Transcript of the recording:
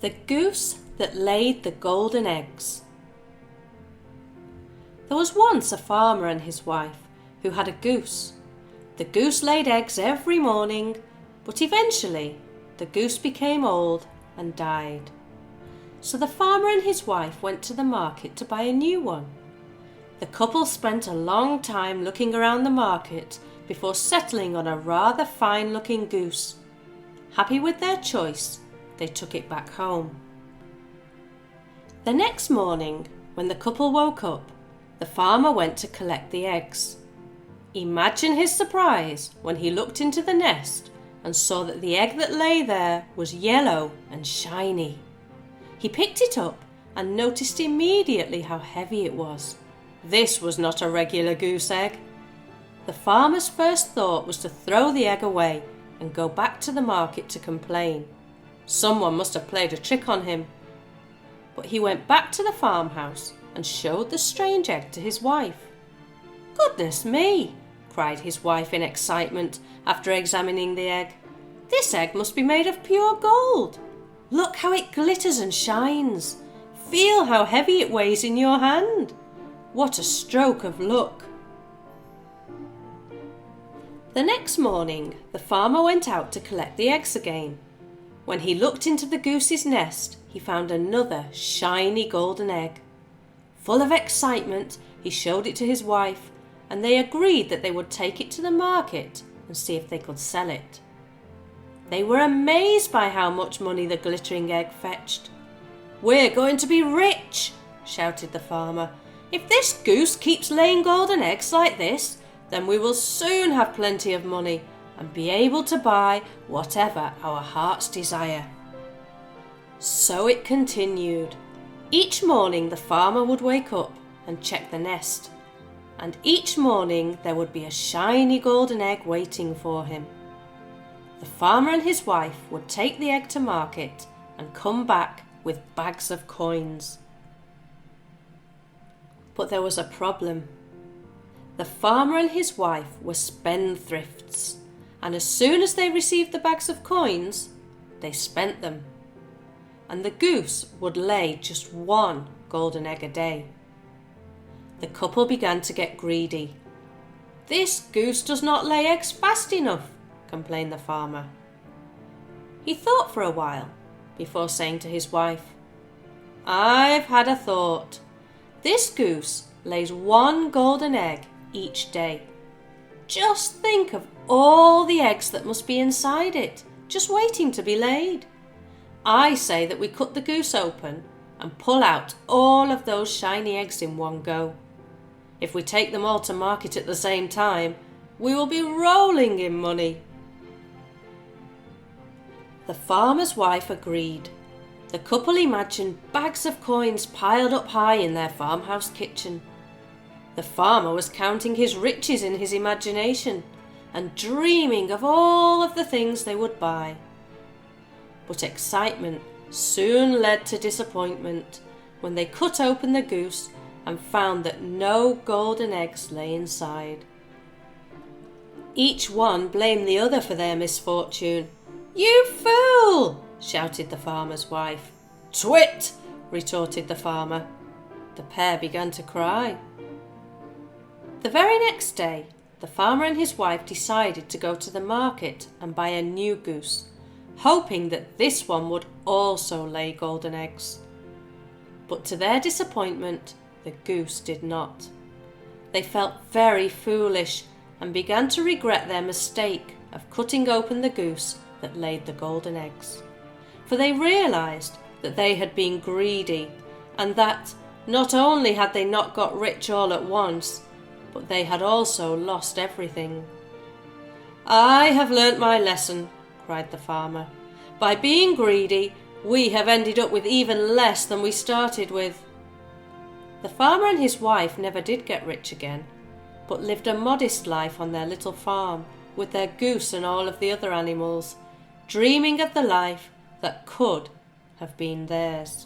The Goose that Laid the Golden Eggs. There was once a farmer and his wife who had a goose. The goose laid eggs every morning, but eventually the goose became old and died. So the farmer and his wife went to the market to buy a new one. The couple spent a long time looking around the market before settling on a rather fine-looking goose. Happy with their choice, they took it back home. The next morning, when the couple woke up, the farmer went to collect the eggs. Imagine his surprise when he looked into the nest and saw that the egg that lay there was yellow and shiny. He picked it up and noticed immediately how heavy it was. This was not a regular goose egg. The farmer's first thought was to throw the egg away and go back to the market to complain. Someone must have played a trick on him. But he went back to the farmhouse and showed the strange egg to his wife. "Goodness me!" cried his wife in excitement after examining the egg. "This egg must be made of pure gold. Look how it glitters and shines. Feel how heavy it weighs in your hand. What a stroke of luck!" The next morning, the farmer went out to collect the eggs again. When he looked into the goose's nest, he found another shiny golden egg. Full of excitement, he showed it to his wife, and they agreed that they would take it to the market and see if they could sell it. They were amazed by how much money the glittering egg fetched. "We're going to be rich," shouted the farmer. "If this goose keeps laying golden eggs like this, then we will soon have plenty of money and be able to buy whatever our hearts desire." So it continued. Each morning the farmer would wake up and check the nest, and each morning there would be a shiny golden egg waiting for him. The farmer and his wife would take the egg to market and come back with bags of coins. But there was a problem. The farmer and his wife were spendthrifts, and as soon as they received the bags of coins, they spent them. And the goose would lay just one golden egg a day. The couple began to get greedy. "This goose does not lay eggs fast enough," complained the farmer. He thought for a while before saying to his wife, "I've had a thought. This goose lays one golden egg each day. Just think of all the eggs that must be inside it, just waiting to be laid. I say that we cut the goose open and pull out all of those shiny eggs in one go. If we take them all to market at the same time, we will be rolling in money." The farmer's wife agreed. The couple imagined bags of coins piled up high in their farmhouse kitchen. The farmer was counting his riches in his imagination and dreaming of all of the things they would buy. But excitement soon led to disappointment when they cut open the goose and found that no golden eggs lay inside. Each one blamed the other for their misfortune. "You fool!" shouted the farmer's wife. "Twit!" retorted the farmer. The pair began to cry. The very next day, the farmer and his wife decided to go to the market and buy a new goose, hoping that this one would also lay golden eggs. But to their disappointment, the goose did not. They felt very foolish and began to regret their mistake of cutting open the goose that laid the golden eggs. For they realized that they had been greedy, and that not only had they not got rich all at once, but they had also lost everything. "I have learnt my lesson," cried the farmer. "By being greedy, we have ended up with even less than we started with." The farmer and his wife never did get rich again, but lived a modest life on their little farm with their goose and all of the other animals, dreaming of the life that could have been theirs.